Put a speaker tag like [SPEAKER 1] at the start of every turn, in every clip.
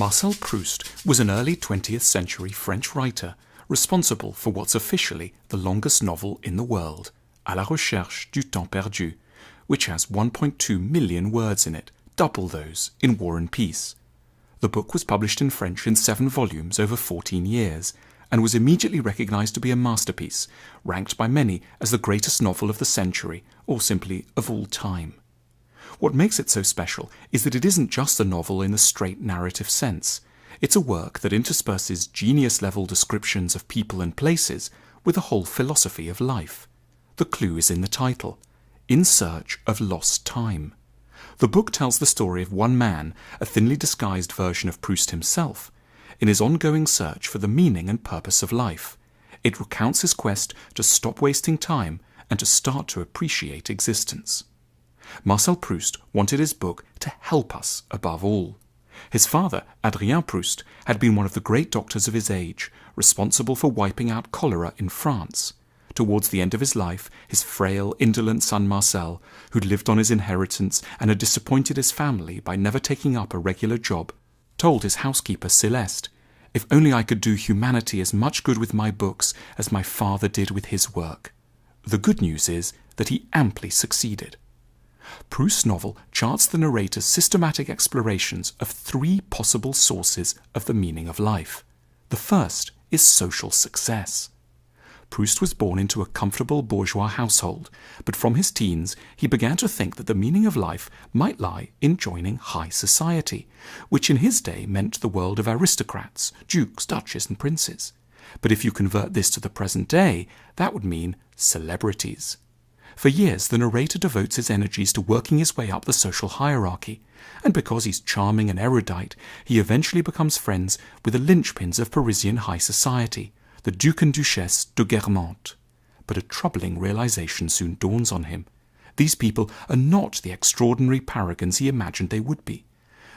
[SPEAKER 1] Marcel Proust was an early 20th century French writer responsible for what's officially the longest novel in the world, À la recherche du temps perdu, which has 1.2 million words in it, double those in War and Peace. The book was published in French in 7 volumes over 14 years, and was immediately recognized to be a masterpiece, ranked by many as the greatest novel of the century, or simply of all time. What makes it so special is that it isn't just a novel in the straight narrative sense. It's a work that intersperses genius-level descriptions of people and places with a whole philosophy of life. The clue is in the title, In Search of Lost Time. The book tells the story of one man, a thinly disguised version of Proust himself, in his ongoing search for the meaning and purpose of life. It recounts his quest to stop wasting time and to start to appreciate existence. Marcel Proust wanted his book to help us above all. His father, Adrien Proust, had been one of the great doctors of his age, responsible for wiping out cholera in France. Towards the end of his life, his frail, indolent son Marcel, who'd lived on his inheritance and had disappointed his family by never taking up a regular job, told his housekeeper Céleste, "If only I could do humanity as much good with my books as my father did with his work." The good news is that he amply succeeded. Proust's novel charts the narrator's systematic explorations of 3 possible sources of the meaning of life. The first is social success. Proust was born into a comfortable bourgeois household, but from his teens he began to think that the meaning of life might lie in joining high society, which in his day meant the world of aristocrats, dukes, duchesses and princes. But if you convert this to the present day, that would mean celebrities. For years, the narrator devotes his energies to working his way up the social hierarchy, and because he's charming and erudite, he eventually becomes friends with the linchpins of Parisian high society, the Duc and Duchesse de Guermantes. But a troubling realization soon dawns on him. These people are not the extraordinary paragons he imagined they would be.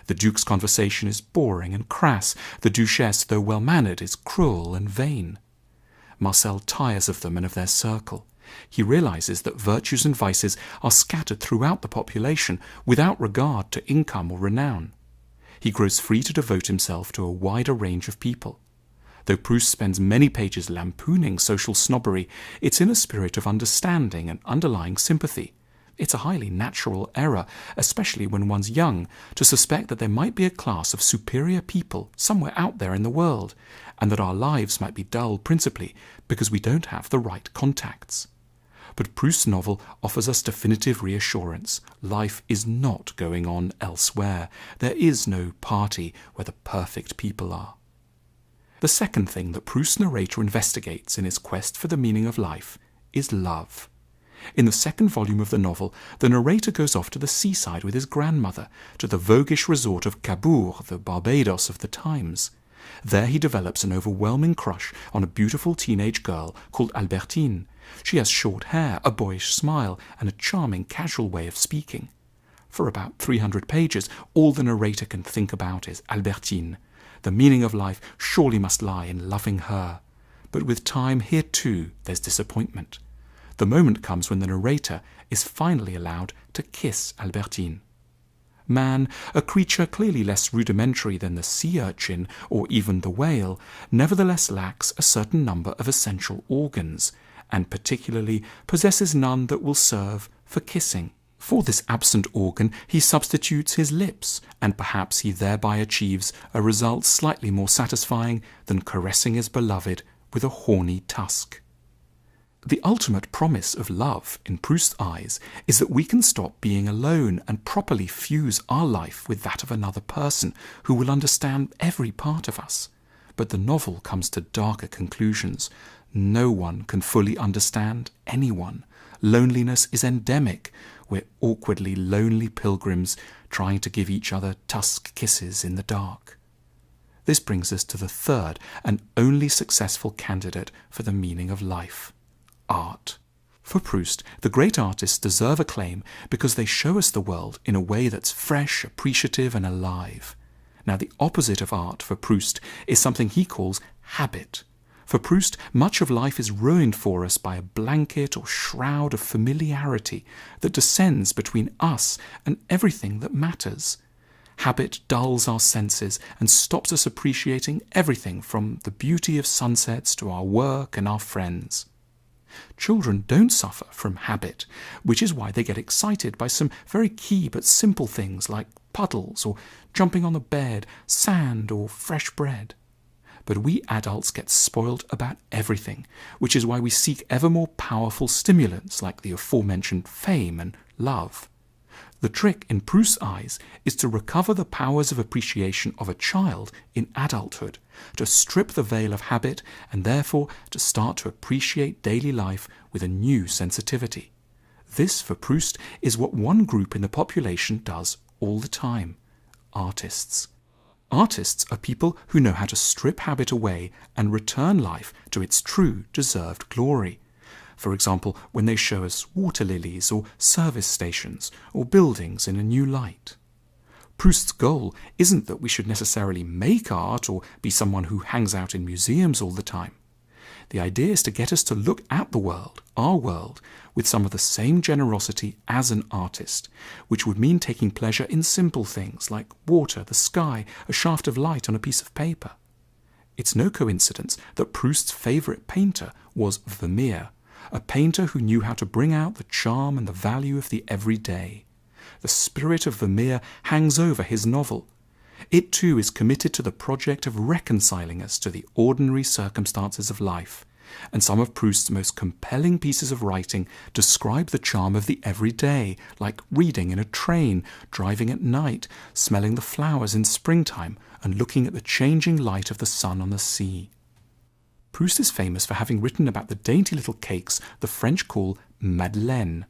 [SPEAKER 1] The Duke's conversation is boring and crass. The Duchesse, though well-mannered, is cruel and vain. Marcel tires of them and of their circle. He realizes that virtues and vices are scattered throughout the population without regard to income or renown. He grows free to devote himself to a wider range of people. Though Proust spends many pages lampooning social snobbery, it's in a spirit of understanding and underlying sympathy. It's a highly natural error, especially when one's young, to suspect that there might be a class of superior people somewhere out there in the world, and that our lives might be dull principally because we don't have the right contacts. But Proust's novel offers us definitive reassurance. Life is not going on elsewhere. There is no party where the perfect people are. The second thing that Proust's narrator investigates in his quest for the meaning of life is love. In the second volume of the novel, the narrator goes off to the seaside with his grandmother, to the voguish resort of Cabourg, the Barbados of the times. There he develops an overwhelming crush on a beautiful teenage girl called Albertine. She has short hair, a boyish smile, and a charming casual way of speaking. For about 300 pages, all the narrator can think about is Albertine. The meaning of life surely must lie in loving her. But with time, here too, there's disappointment. The moment comes when the narrator is finally allowed to kiss Albertine. Man, a creature clearly less rudimentary than the sea urchin or even the whale, nevertheless lacks a certain number of essential organs, and particularly possesses none that will serve for kissing. For this absent organ he substitutes his lips, and perhaps he thereby achieves a result slightly more satisfying than caressing his beloved with a horny tusk. The ultimate promise of love, in Proust's eyes, is that we can stop being alone and properly fuse our life with that of another person who will understand every part of us. But the novel comes to darker conclusions. No one can fully understand anyone. Loneliness is endemic. We're awkwardly lonely pilgrims trying to give each other tusk kisses in the dark. This brings us to the third and only successful candidate for the meaning of life. Art. For Proust, the great artists deserve acclaim because they show us the world in a way that's fresh, appreciative and alive. Now the opposite of art for Proust is something he calls habit. For Proust, much of life is ruined for us by a blanket or shroud of familiarity that descends between us and everything that matters. Habit dulls our senses and stops us appreciating everything from the beauty of sunsets to our work and our friends. Children don't suffer from habit, which is why they get excited by some very key but simple things like puddles or jumping on the bed, sand or fresh bread. But we adults get spoiled about everything, which is why we seek ever more powerful stimulants like the aforementioned fame and love. The trick in Proust's eyes is to recover the powers of appreciation of a child in adulthood, to strip the veil of habit and therefore to start to appreciate daily life with a new sensitivity. This, for Proust, is what one group in the population does all the time: artists. Artists are people who know how to strip habit away and return life to its true, deserved glory. For example, when they show us water lilies or service stations or buildings in a new light. Proust's goal isn't that we should necessarily make art or be someone who hangs out in museums all the time. The idea is to get us to look at the world, our world, with some of the same generosity as an artist, which would mean taking pleasure in simple things like water, the sky, a shaft of light on a piece of paper. It's no coincidence that Proust's favourite painter was Vermeer, a painter who knew how to bring out the charm and the value of the everyday. The spirit of Vermeer hangs over his novel. It too is committed to the project of reconciling us to the ordinary circumstances of life, and some of Proust's most compelling pieces of writing describe the charm of the everyday, like reading in a train, driving at night, smelling the flowers in springtime, and looking at the changing light of the sun on the sea. Proust is famous for having written about the dainty little cakes the French call madeleine.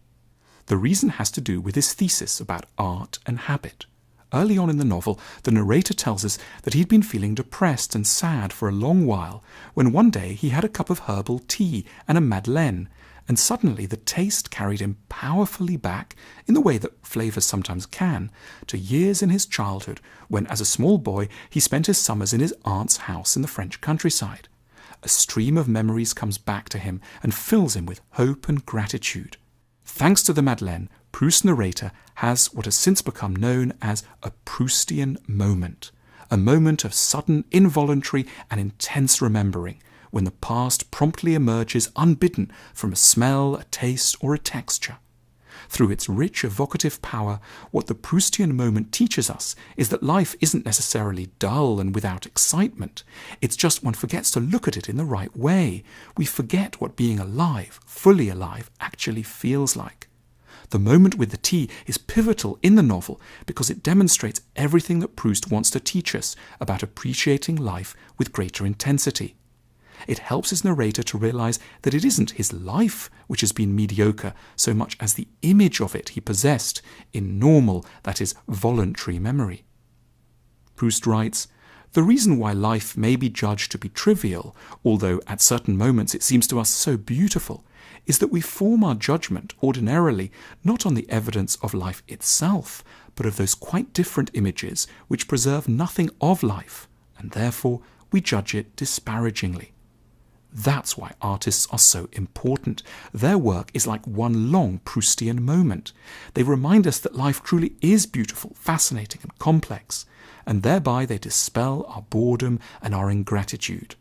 [SPEAKER 1] The reason has to do with his thesis about art and habit. Early on in the novel, the narrator tells us that he'd been feeling depressed and sad for a long while when one day he had a cup of herbal tea and a madeleine, and suddenly the taste carried him powerfully back, in the way that flavours sometimes can, to years in his childhood when, as a small boy, he spent his summers in his aunt's house in the French countryside. A stream of memories comes back to him and fills him with hope and gratitude. Thanks to the madeleine, Proust's narrator has what has since become known as a Proustian moment, a moment of sudden, involuntary and intense remembering, when the past promptly emerges unbidden from a smell, a taste or a texture. Through its rich evocative power, what the Proustian moment teaches us is that life isn't necessarily dull and without excitement. It's just one forgets to look at it in the right way. We forget what being alive, fully alive, actually feels like. The moment with the tea is pivotal in the novel because it demonstrates everything that Proust wants to teach us about appreciating life with greater intensity. It helps his narrator to realise that it isn't his life which has been mediocre so much as the image of it he possessed in normal, that is, voluntary memory. Proust writes, "The reason why life may be judged to be trivial, although at certain moments it seems to us so beautiful, is that we form our judgment ordinarily not on the evidence of life itself, but of those quite different images which preserve nothing of life, and therefore we judge it disparagingly. That's why artists are so important. Their work is like one long Proustian moment. They remind us that life truly is beautiful, fascinating and complex, and thereby they dispel our boredom and our ingratitude.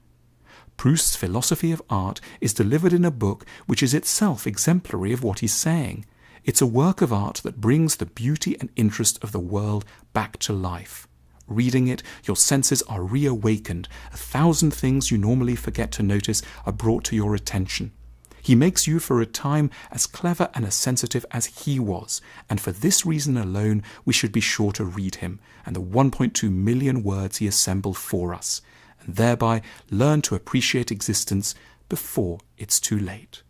[SPEAKER 1] Proust's philosophy of art is delivered in a book which is itself exemplary of what he's saying. It's a work of art that brings the beauty and interest of the world back to life. Reading it, your senses are reawakened. 1,000 things you normally forget to notice are brought to your attention. He makes you for a time as clever and as sensitive as he was, and for this reason alone we should be sure to read him and the 1.2 million words he assembled for us, and thereby learn to appreciate existence before it's too late."